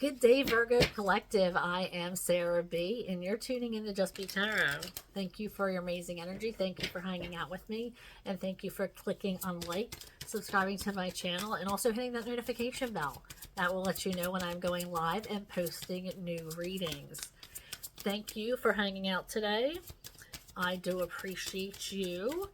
Good day, Virgo Collective. I am Sarah B, and you're tuning in to Just Be Tarot. Thank you for your amazing energy. Thank you for hanging out with me, and thank you for clicking on like, subscribing to my channel, and also hitting that notification bell. That will let you know when I'm going live and posting new readings. Thank you for hanging out today. I do appreciate you.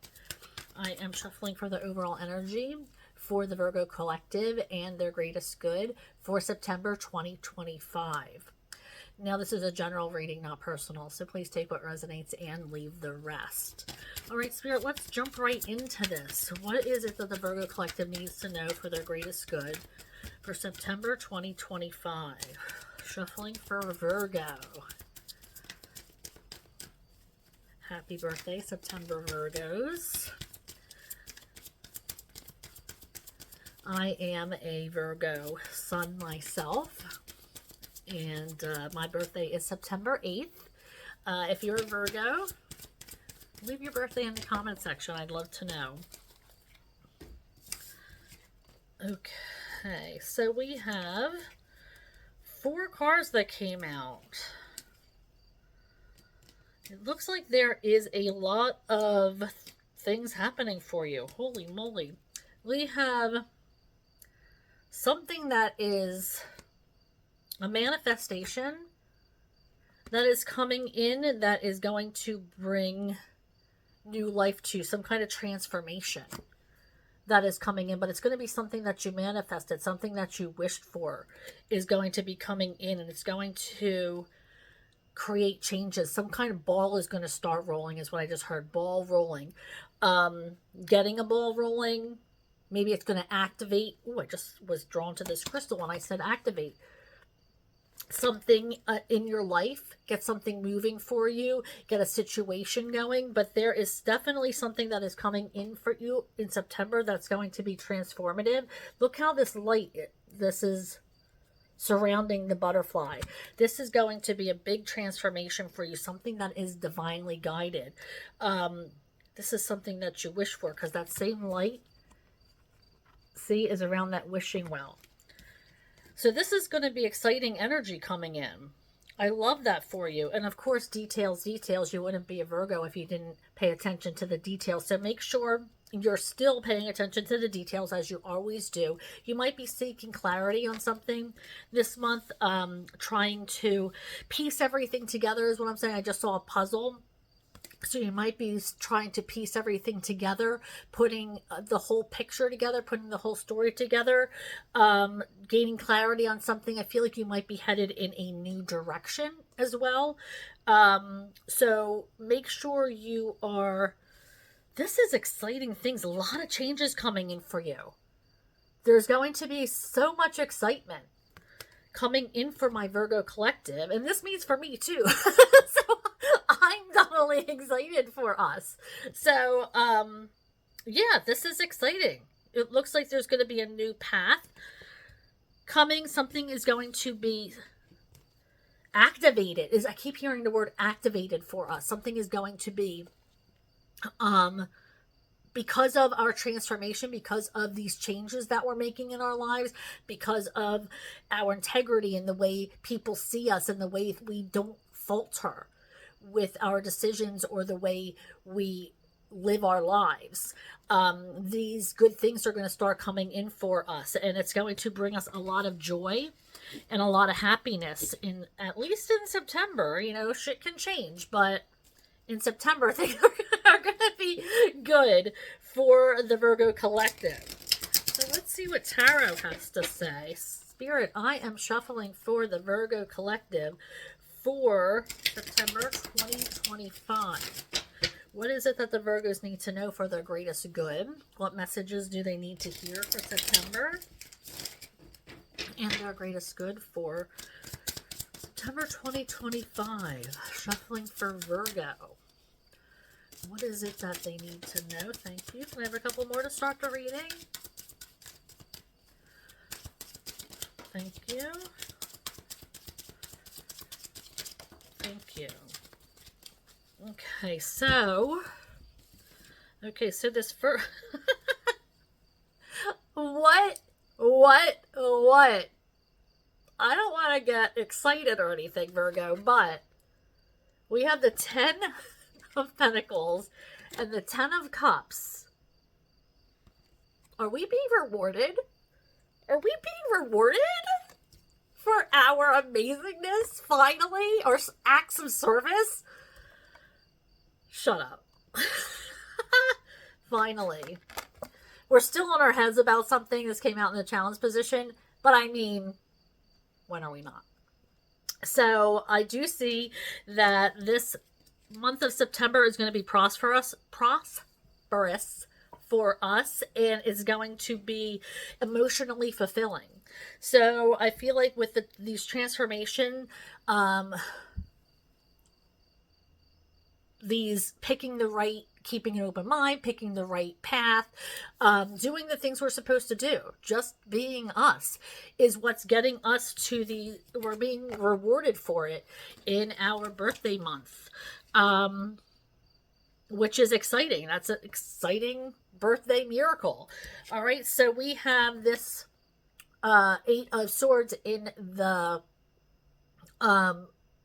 I am shuffling for the overall energy for the Virgo Collective and their greatest good for September 2025. Now, this is a general reading, not personal, so please take what resonates and leave the rest. All right, Spirit, let's jump right into this. What is it that the Virgo Collective needs to know for their greatest good for September 2025? Shuffling for Virgo. Happy birthday, September Virgos. I am a Virgo sun myself, and my birthday is September 8th. If you're a Virgo, leave your birthday in the comment section. I'd love to know. Okay, so we have 4 cards that came out. It looks like there is a lot of things happening for you. Holy moly. We have something that is a manifestation that is coming in that is going to bring new life to some kind of transformation that is coming in, but it's going to be something that you manifested, something that you wished for is going to be coming in, and it's going to create changes. Some kind of ball is going to start rolling is what I just heard. Ball rolling. Getting a ball rolling. Maybe it's going to activate. Oh, I just was drawn to this crystal when I said activate. Something in your life. Get something moving for you. Get a situation going. But there is definitely something that is coming in for you in September that's going to be transformative. Look how this light, this is surrounding the butterfly. This is going to be a big transformation for you. Something that is divinely guided. This is something that you wish for, because that same light, see, is around that wishing well. So this is going to be exciting energy coming in. I love that for you. And of course, details. You wouldn't be a Virgo if you didn't pay attention to the details. So make sure you're still paying attention to the details, as you always do. You might be seeking clarity on something this month, trying to piece everything together is what I'm saying. I just saw a puzzle. So you might be trying to piece everything together, putting the whole picture together, putting the whole story together, gaining clarity on something. I feel like you might be headed in a new direction as well. So make sure you are... This is exciting things. A lot of changes coming in for you. There's going to be so much excitement coming in for my Virgo Collective. And this means for me too. So I'm definitely excited for us. So, yeah, this is exciting. It looks like there's going to be a new path coming. Something is going to be activated. I keep hearing the word activated for us. Something is going to be, because of our transformation, because of these changes that we're making in our lives, because of our integrity and the way people see us and the way we don't falter with our decisions or the way we live our lives. These good things are going to start coming in for us, and it's going to bring us a lot of joy and a lot of happiness, in at least in September. You know, shit can change, but in September things are going to be good for the Virgo Collective. So let's see what Tarot has to say. Spirit, I am shuffling for the Virgo Collective for September 2025. What is it that the Virgos need to know for their greatest good? What messages do they need to hear for September? And their greatest good for September 2025. Shuffling for Virgo. What is it that they need to know? Thank you. Can I have a couple more to start the reading? Thank you. Thank you. Okay, so this first... What? I don't want to get excited or anything, Virgo, but we have the 10 of Pentacles and the 10 of Cups. Are we being rewarded? Are we being rewarded for our amazingness, finally? Or acts of service? Shut up. Finally. We're still on our heads about something. This came out in the challenge position, but I mean, when are we not? So I do see that this month of September is going to be prosperous for us, and is going to be emotionally fulfilling. So I feel like with these transformation, these picking the right, keeping an open mind, picking the right path, doing the things we're supposed to do, just being us, is what's getting us to we're being rewarded for it in our birthday month, which is exciting. That's an exciting birthday miracle. All right, so we have this 8 of Swords in the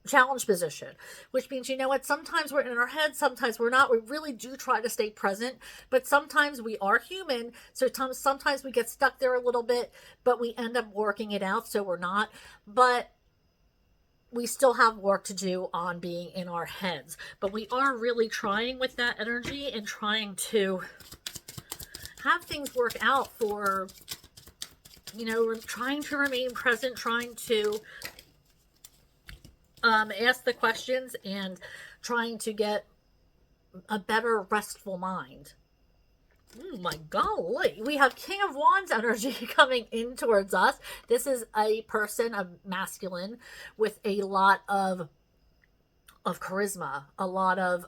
challenge position, which means, you know what, sometimes we're in our head, sometimes we're not. We really do try to stay present, but sometimes we are human, so sometimes we get stuck there a little bit, but we end up working it out, so we're not. But we still have work to do on being in our heads, but we are really trying with that energy and trying to have things work out for, you know, we're trying to remain present, trying to ask the questions, and trying to get a better restful mind. Oh my golly. We have King of Wands energy coming in towards us. This is a person, a masculine, with a lot of charisma, a lot of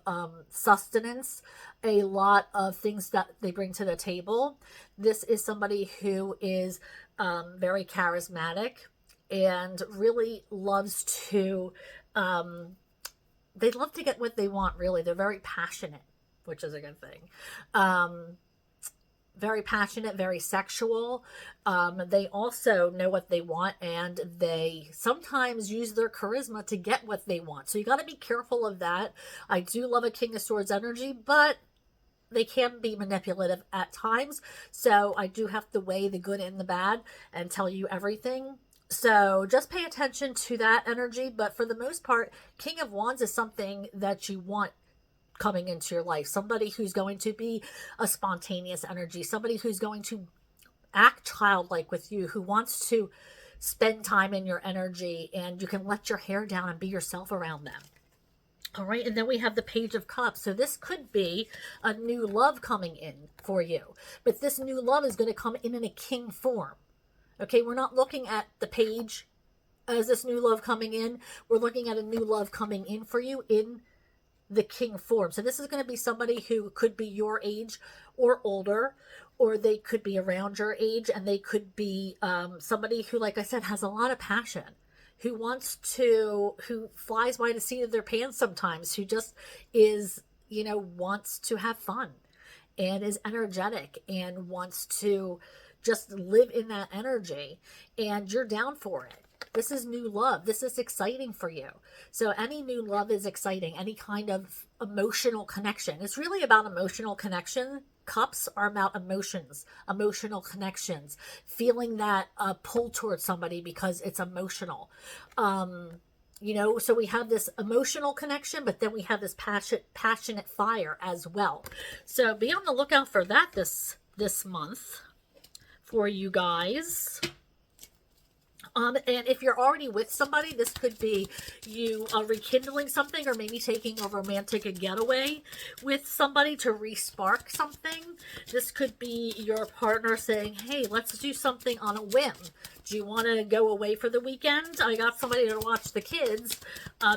sustenance, a lot of things that they bring to the table. This is somebody who is very charismatic and really loves to, they love to get what they want, really. They're very passionate, which is a good thing. Very passionate, very sexual. They also know what they want, and they sometimes use their charisma to get what they want. So you got to be careful of that. I do love a King of Swords energy, but they can be manipulative at times. So I do have to weigh the good and the bad and tell you everything. So just pay attention to that energy. But for the most part, King of Wands is something that you want coming into your life. Somebody who's going to be a spontaneous energy. Somebody who's going to act childlike with you, who wants to spend time in your energy, and you can let your hair down and be yourself around them. All right, and then we have the Page of Cups. So this could be a new love coming in for you. But this new love is going to come in a king form. Okay, we're not looking at the page as this new love coming in. We're looking at a new love coming in for you in the king form. So this is going to be somebody who could be your age or older, or they could be around your age, and they could be somebody who, like I said, has a lot of passion, who flies by the seat of their pants sometimes, who just is, you know, wants to have fun and is energetic and wants to just live in that energy, and you're down for it. This is new love. This is exciting for you. So any new love is exciting. Any kind of emotional connection. It's really about emotional connection. Cups are about emotions, emotional connections, feeling that pull towards somebody because it's emotional. You know, so we have this emotional connection, but then we have this passionate fire as well. So be on the lookout for that this month for you guys. And if you're already with somebody, this could be you rekindling something, or maybe taking a romantic getaway with somebody to re-spark something. This could be your partner saying, hey, let's do something on a whim. Do you want to go away for the weekend? I got somebody to watch the kids,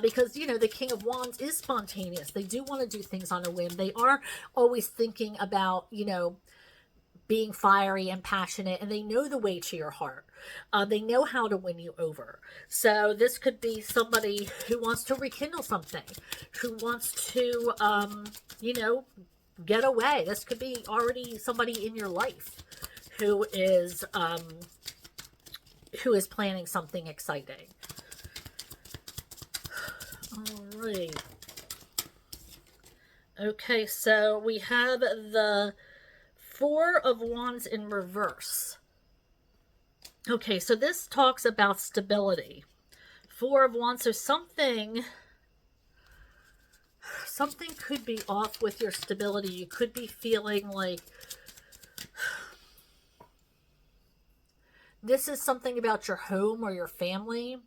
because, you know, the King of Wands is spontaneous. They do want to do things on a whim. They are always thinking about, you know, being fiery and passionate, and they know the way to your heart. They know how to win you over. So this could be somebody who wants to rekindle something, who wants to, you know, get away. This could be already somebody in your life who is who is planning something exciting. All right. Okay, so we have the Four of Wands in reverse. Okay, so this talks about stability. Four of Wands, so something could be off with your stability. You could be feeling like this is something about your home or your family.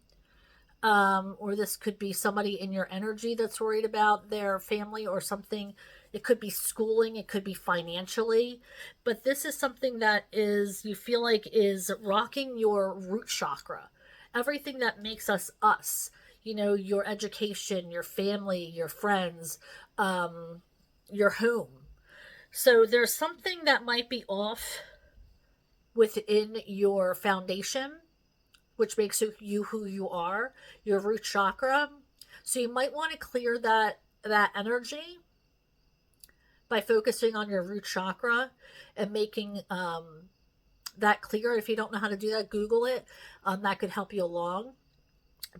Or this could be somebody in your energy that's worried about their family or something. It could be schooling, it could be financially, but this is something that is, you feel like, is rocking your root chakra. Everything that makes us us, you know, your education, your family, your friends, your home. So there's something that might be off within your foundation, which makes you who you are, your root chakra. So you might want to clear that energy by focusing on your root chakra and making that clear. If you don't know how to do that, Google it. That could help you along.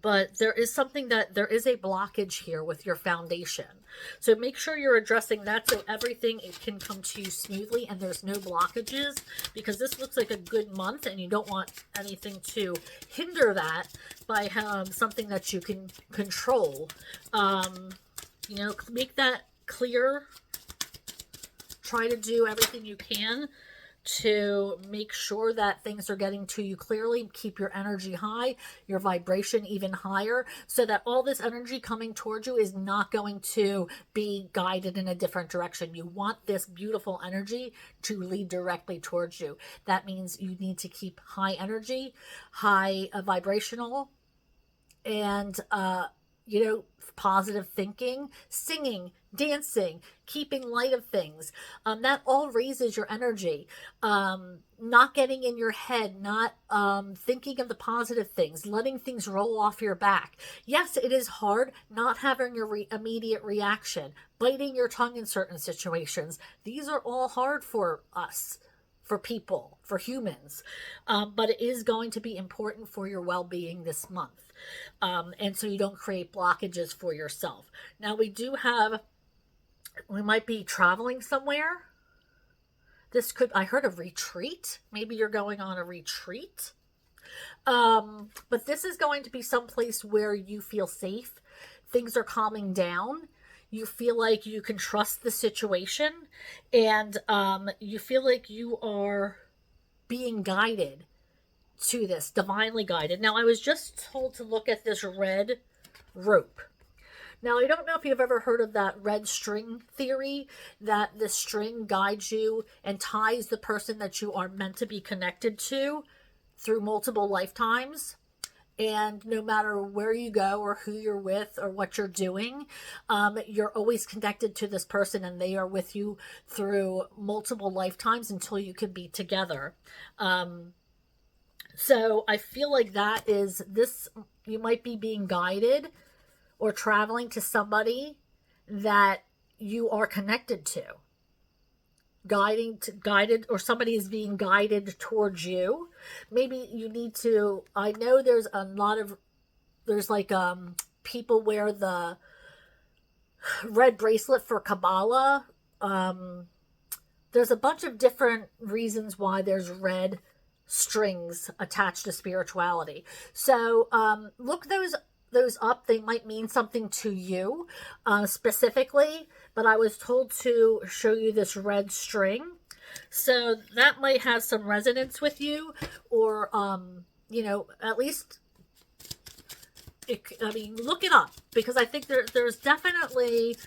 But there is something that there is a blockage here with your foundation. So make sure you're addressing that so everything it can come to you smoothly and there's no blockages, because this looks like a good month and you don't want anything to hinder that by something that you can control. You know, make that clear. Try to do everything you can to make sure that things are getting to you clearly. Keep your energy high, your vibration even higher, so that all this energy coming towards you is not going to be guided in a different direction. You want this beautiful energy to lead directly towards you. That means you need to keep high energy, high vibrational, and you know, positive thinking, singing, dancing, keeping light of things. That all raises your energy. Not getting in your head, not thinking of the positive things, letting things roll off your back. Yes, it is hard not having your immediate reaction, biting your tongue in certain situations. These are all hard for us, for people, for humans. But it is going to be important for your well-being this month. And so you don't create blockages for yourself. Now we might be traveling somewhere. This could, I heard a retreat. Maybe you're going on a retreat. But this is going to be someplace where you feel safe. Things are calming down. You feel like you can trust the situation, and you feel like you are being guided to this, divinely guided. Now, I was just told to look at this red rope. Now, I don't know if you've ever heard of that red string theory, that the string guides you and ties the person that you are meant to be connected to through multiple lifetimes. And no matter where you go or who you're with or what you're doing, you're always connected to this person, and they are with you through multiple lifetimes until you can be together. So I feel like that is this, you might be being guided or traveling to somebody that you are connected to. Guided, or somebody is being guided towards you. Maybe you need to, I know there's a lot of, there's like people wear the red bracelet for Kabbalah. There's a bunch of different reasons why there's red strings attached to spirituality. So look those up. They might mean something to you specifically, but I was told to show you this red string. So that might have some resonance with you, or you know, at least look it up, because I think there's definitely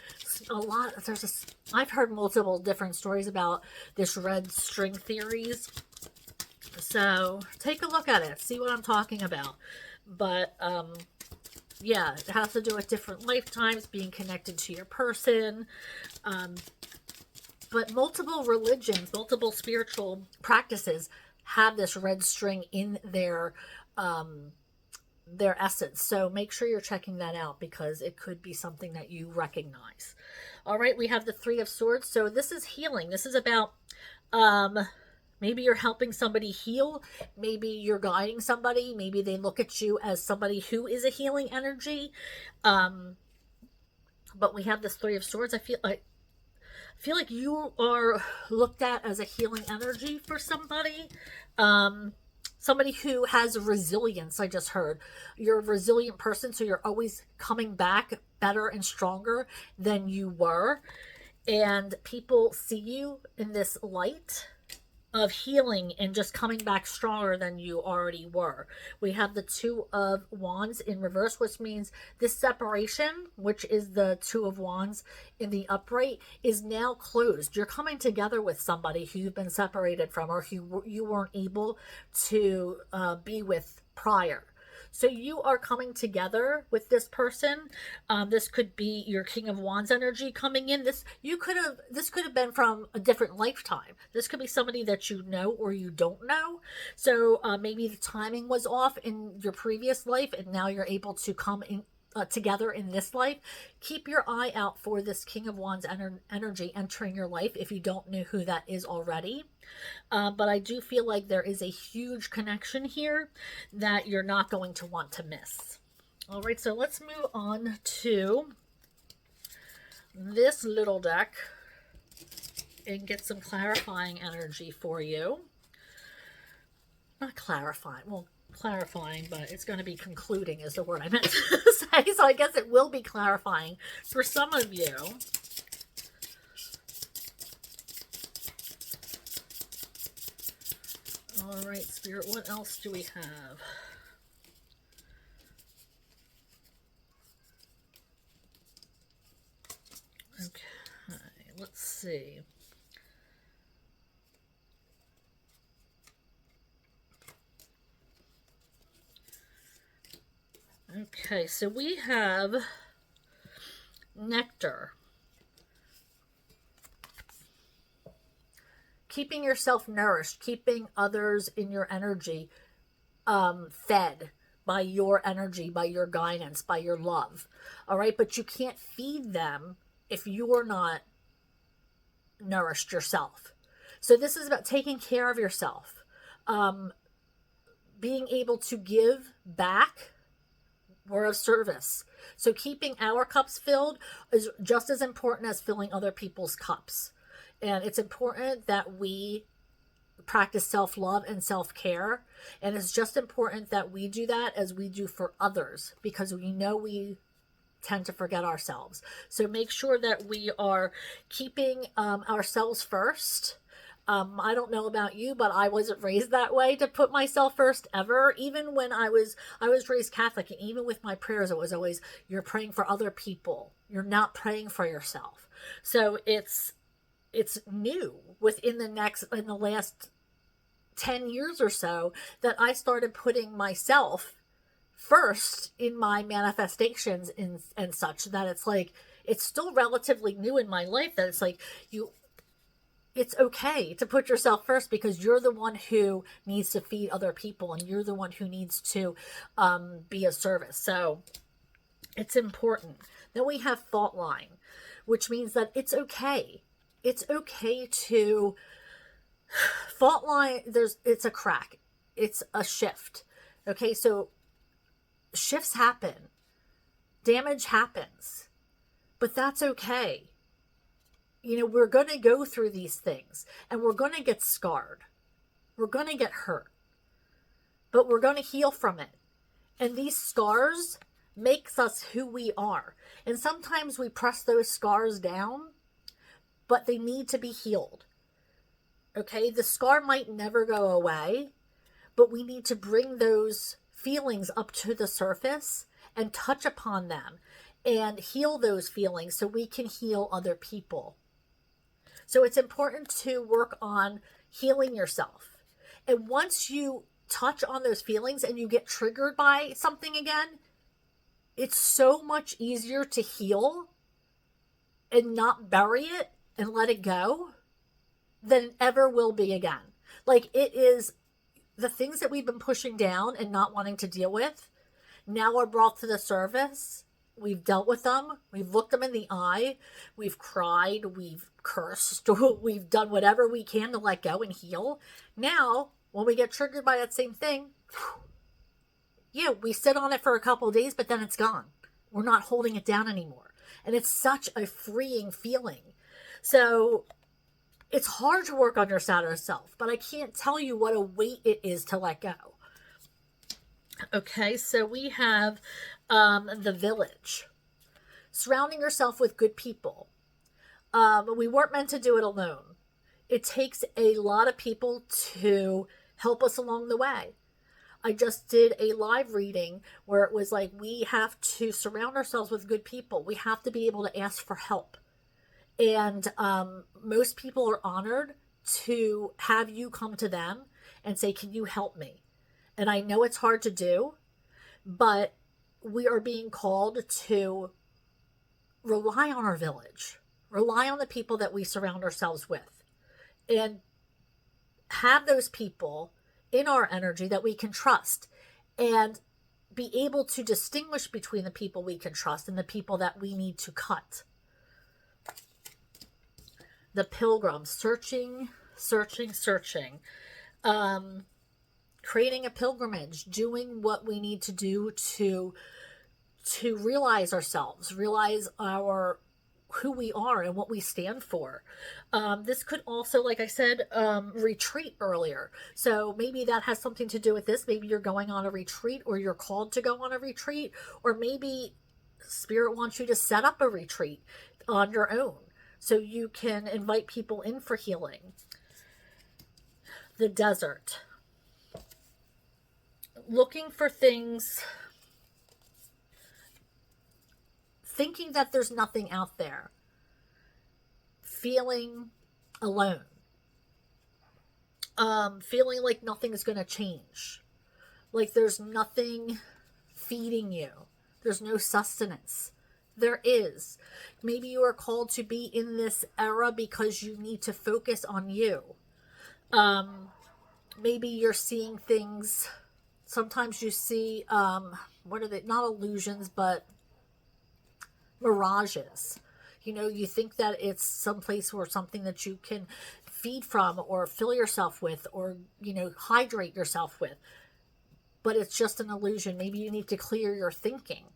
a lot. I've heard multiple different stories about this red string theories. So take a look at it, see what I'm talking about. But yeah, it has to do with different lifetimes, being connected to your person. But multiple religions, multiple spiritual practices have this red string in their essence. So make sure you're checking that out, because it could be something that you recognize. All right, we have the Three of Swords. So this is healing. This is about Maybe you're helping somebody heal. Maybe you're guiding somebody. Maybe they look at you as somebody who is a healing energy. Um, but we have this Three of Swords. I feel like you are looked at as a healing energy for somebody. Somebody who has resilience. I just heard you're a resilient person, so you're always coming back better and stronger than you were, and people see you in this light of healing and just coming back stronger than you already were. We have the Two of Wands in reverse, which means this separation, which is the Two of Wands in the upright, is now closed. You're coming together with somebody who you've been separated from, or who you weren't able to be with prior. So you are coming together with this person. This could be your King of Wands energy coming in. This could have been from a different lifetime. This could be somebody that you know or you don't know. So maybe the timing was off in your previous life, and now you're able to come in together in this life. Keep your eye out for this King of Wands energy entering your life if you don't know who that is already. But I do feel like there is a huge connection here that you're not going to want to miss. All right, so let's move on to this little deck and get some clarifying energy for you. Not clarifying, well, clarifying, but it's going to be concluding is the word I meant to say. So I guess it will be clarifying for some of you. All right, Spirit, what else do we have? Okay, let's see. Okay, so we have nectar. Keeping yourself nourished, keeping others in your energy fed by your energy, by your guidance, by your love. All right, but you can't feed them if you're not nourished yourself. So this is about taking care of yourself, being able to give back. We're of service. So keeping our cups filled is just as important as filling other people's cups. And it's important that we practice self-love and self-care. And it's just important that we do that as we do for others, because we know we tend to forget ourselves. So make sure that we are keeping ourselves first. I don't know about you, but I wasn't raised that way, to put myself first ever. Even when I was raised Catholic, and even with my prayers, it was always, you're praying for other people. You're not praying for yourself. So it's new in the last 10 years or so that I started putting myself first in my manifestations and such, that it's like, it's still relatively new in my life, that it's like, it's okay to put yourself first, because you're the one who needs to feed other people, and you're the one who needs to be of service. So it's important. Then we have fault line, which means that it's okay. It's okay to fault line. It's a crack. It's a shift. Okay, so shifts happen. Damage happens. But that's okay. You know, we're going to go through these things, and we're going to get scarred. We're going to get hurt. But we're going to heal from it. And these scars makes us who we are. And sometimes we press those scars down, but they need to be healed. Okay? The scar might never go away, but we need to bring those feelings up to the surface and touch upon them and heal those feelings so we can heal other people. So it's important to work on healing yourself. And once you touch on those feelings and you get triggered by something again, it's so much easier to heal and not bury it and let it go than it ever will be again. Like, it is the things that we've been pushing down and not wanting to deal with now are brought to the surface, We've dealt with them. We've looked them in the eye. We've cried. We've cursed. We've done whatever we can to let go and heal. Now, when we get triggered by that same thing, yeah, we sit on it for a couple of days, but then it's gone. We're not holding it down anymore. And it's such a freeing feeling. So it's hard to work on your sadder self, but I can't tell you what a weight it is to let go. Okay, so we have the village. Surrounding yourself with good people. We weren't meant to do it alone. It takes a lot of people to help us along the way. I just did a live reading where it was like, we have to surround ourselves with good people. We have to be able to ask for help. And most people are honored to have you come to them and say, can you help me? And I know it's hard to do, but we are being called to rely on our village, rely on the people that we surround ourselves with, and have those people in our energy that we can trust, and be able to distinguish between the people we can trust and the people that we need to cut. The pilgrim, searching, creating a pilgrimage, doing what we need to do to realize ourselves, realize who we are and what we stand for. This could also, like I said, retreat earlier. So maybe that has something to do with this. Maybe you're going on a retreat, or you're called to go on a retreat, or maybe Spirit wants you to set up a retreat on your own so you can invite people in for healing. The desert. Looking for things, thinking that there's nothing out there, feeling alone, feeling like nothing is going to change, like there's nothing feeding you, there's no sustenance. There is. Maybe you are called to be in this era because you need to focus on you. Maybe you're seeing things, sometimes you see, what are they, not illusions, but mirages. You know, you think that it's someplace or something that you can feed from or fill yourself with, or, you know, hydrate yourself with. But it's just an illusion. Maybe you need to clear your thinking.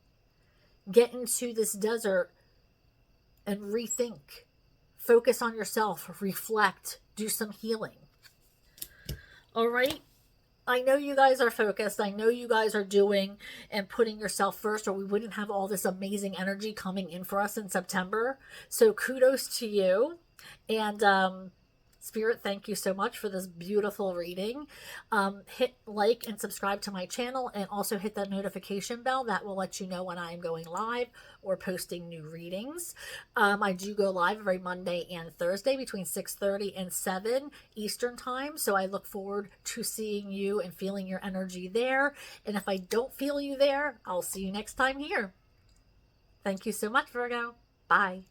Get into this desert and rethink. Focus on yourself. Reflect. Do some healing. All right? I know you guys are focused. I know you guys are doing and putting yourself first, or we wouldn't have all this amazing energy coming in for us in September. So kudos to you. And Spirit, thank you so much for this beautiful reading. Hit like and subscribe to my channel, and also hit that notification bell. That will let you know when I am going live or posting new readings. I do go live every Monday and Thursday between 6:30 and 7 Eastern time. So I look forward to seeing you and feeling your energy there. And if I don't feel you there, I'll see you next time here. Thank you so much, Virgo. Bye.